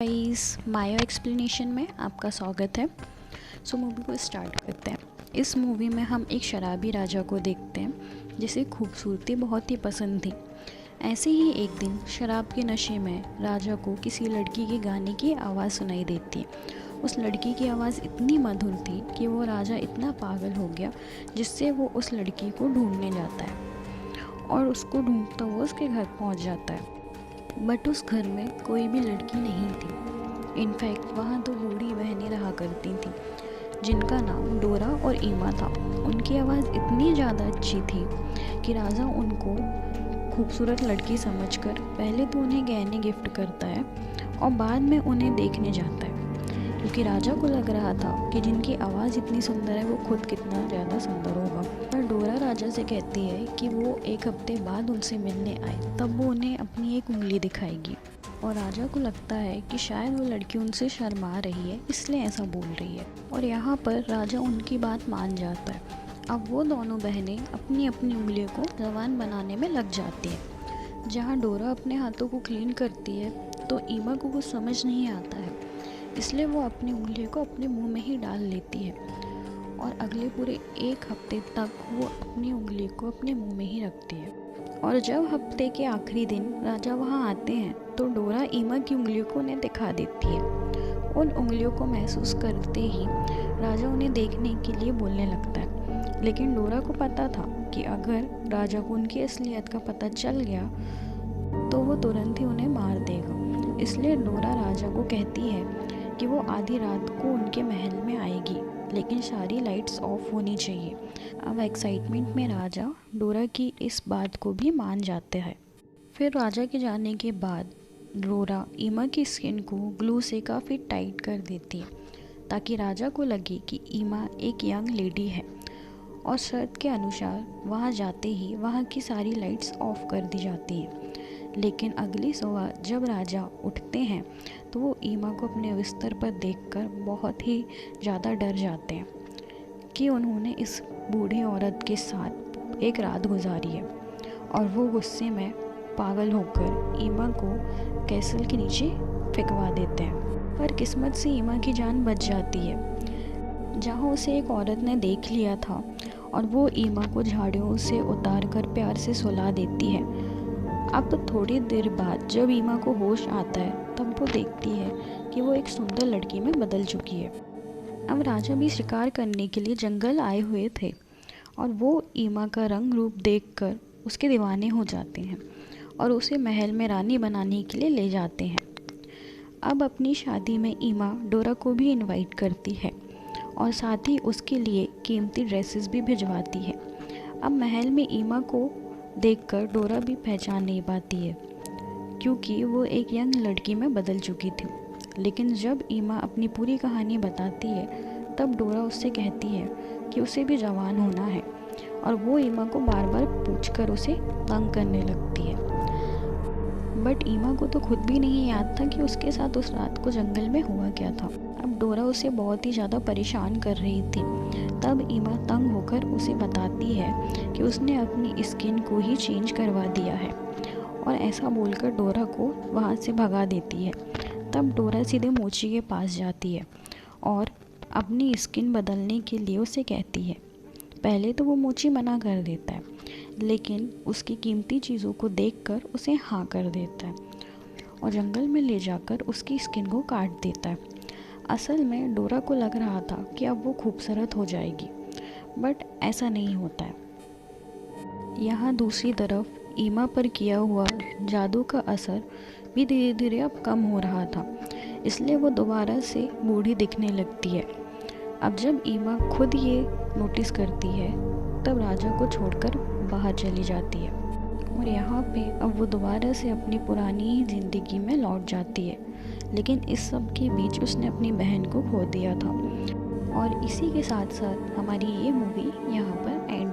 Guys, मायो explanation में आपका स्वागत है। मूवी को स्टार्ट करते हैं। इस मूवी में हम एक शराबी राजा को देखते हैं जिसे खूबसूरती बहुत ही पसंद थी। ऐसे ही एक दिन शराब के नशे में राजा को किसी लड़की के गाने की आवाज़ सुनाई देती है। उस लड़की की आवाज़ इतनी मधुर थी कि वो राजा इतना पागल हो गया, जिससे वो उस लड़की को ढूंढने जाता है और उसको ढूंढता हुआ उसके घर पहुंच जाता है। बट उस घर में कोई भी लड़की नहीं थी। इनफैक्ट वहाँ तो बूढ़ी बहनें रहा करती थी जिनका नाम डोरा और ईमा था। उनकी आवाज़ इतनी ज़्यादा अच्छी थी कि राजा उनको खूबसूरत लड़की समझकर पहले तो उन्हें गहने गिफ्ट करता है और बाद में उन्हें देखने जाता है, क्योंकि राजा को लग रहा था कि जिनकी आवाज़ इतनी सुंदर है वो खुद कितना ज़्यादा सुंदर होगा। पर डोरा राजा से कहती है कि वो एक हफ्ते बाद उनसे मिलने आए, तब वो उन्हें अपनी एक उंगली दिखाएगी। और राजा को लगता है कि शायद वो लड़की उनसे शर्मा रही है, इसलिए ऐसा बोल रही है। और यहाँ पर राजा उनकी बात मान जाता है। अब वो दोनों बहनें अपनी अपनी उंगलियों को जवान बनाने में लग जाती है। जहाँ डोरा अपने हाथों को क्लीन करती है तो ईमा को कुछ समझ नहीं आता है, इसलिए वो अपनी उंगलियों को अपने मुंह में ही डाल लेती है और अगले पूरे एक हफ्ते तक वो अपनी उंगली को अपने मुंह में ही रखती है। और जब हफ्ते के आखिरी दिन राजा वहाँ आते हैं तो डोरा ईमा की उंगलियों को उन्हें दिखा देती है। उन उंगलियों को महसूस करते ही राजा उन्हें देखने के लिए बोलने लगता है, लेकिन डोरा को पता था कि अगर राजा को उनकी असलियत का पता चल गया तो वो तुरंत ही उन्हें मार देगा। इसलिए डोरा राजा को कहती है कि वो आधी रात को उनके महल में आएगी, लेकिन सारी लाइट्स ऑफ होनी चाहिए। अब एक्साइटमेंट में राजा डोरा की इस बात को भी मान जाते हैं। फिर राजा के जाने के बाद डोरा ईमा की स्किन को ग्लू से काफ़ी टाइट कर देती है, ताकि राजा को लगे कि ईमा एक यंग लेडी है। और शर्त के अनुसार वहाँ जाते ही वहाँ की सारी लाइट्स ऑफ कर दी जाती हैं। लेकिन अगली सुबह जब राजा उठते हैं तो वो ईमा को अपने बिस्तर पर देखकर बहुत ही ज़्यादा डर जाते हैं कि उन्होंने इस बूढ़ी औरत के साथ एक रात गुजारी है। और वो गुस्से में पागल होकर ईमा को कैसल के नीचे फेंकवा देते हैं। पर किस्मत से ईमा की जान बच जाती है, जहाँ उसे एक औरत ने देख लिया था और वो ईमा को झाड़ियों से उतार कर प्यार से सुला देती है। अब थोड़ी देर बाद जब ईमा को होश आता है तब वो देखती है कि वो एक सुंदर लड़की में बदल चुकी है। अब राजा भी शिकार करने के लिए जंगल आए हुए थे और वो ईमा का रंग रूप देखकर उसके दीवाने हो जाते हैं और उसे महल में रानी बनाने के लिए ले जाते हैं। अब अपनी शादी में ईमा डोरा को भी इनवाइट करती है और साथ ही उसके लिए कीमती ड्रेसेस भी भिजवाती है। अब महल में ईमा को देखकर डोरा भी पहचान नहीं पाती है, क्योंकि वो एक यंग लड़की में बदल चुकी थी। लेकिन जब ईमा अपनी पूरी कहानी बताती है तब डोरा उससे कहती है कि उसे भी जवान होना है, और वो ईमा को बार बार पूछकर उसे तंग करने लगती है। बट ईमा को तो खुद भी नहीं याद था कि उसके साथ उस रात को जंगल में हुआ क्या था। अब डोरा उसे बहुत ही ज़्यादा परेशान कर रही थी। तब ईमा तंग होकर उसे बताती है कि उसने अपनी स्किन को ही चेंज करवा दिया है, और ऐसा बोलकर डोरा को वहाँ से भगा देती है। तब डोरा सीधे मोची के पास जाती है और अपनी स्किन बदलने के लिए उसे कहती है। पहले तो वो मोची मना कर देता है, लेकिन उसकी कीमती चीज़ों को देखकर उसे हाँ कर देता है और जंगल में ले जाकर उसकी स्किन को काट देता है। असल में डोरा को लग रहा था कि अब वो खूबसूरत हो जाएगी, बट ऐसा नहीं होता है। यहाँ दूसरी तरफ ईमा पर किया हुआ जादू का असर भी धीरे धीरे अब कम हो रहा था, इसलिए वो दोबारा से बूढ़ी दिखने लगती है। अब जब ईमा खुद ये नोटिस करती है तब राजा को छोड़कर बाहर चली जाती है और यहाँ पे अब वो दोबारा से अपनी पुरानी ही ज़िंदगी में लौट जाती है। लेकिन इस सब के बीच उसने अपनी बहन को खो दिया था। और इसी के साथ साथ हमारी ये मूवी यहाँ पर एंड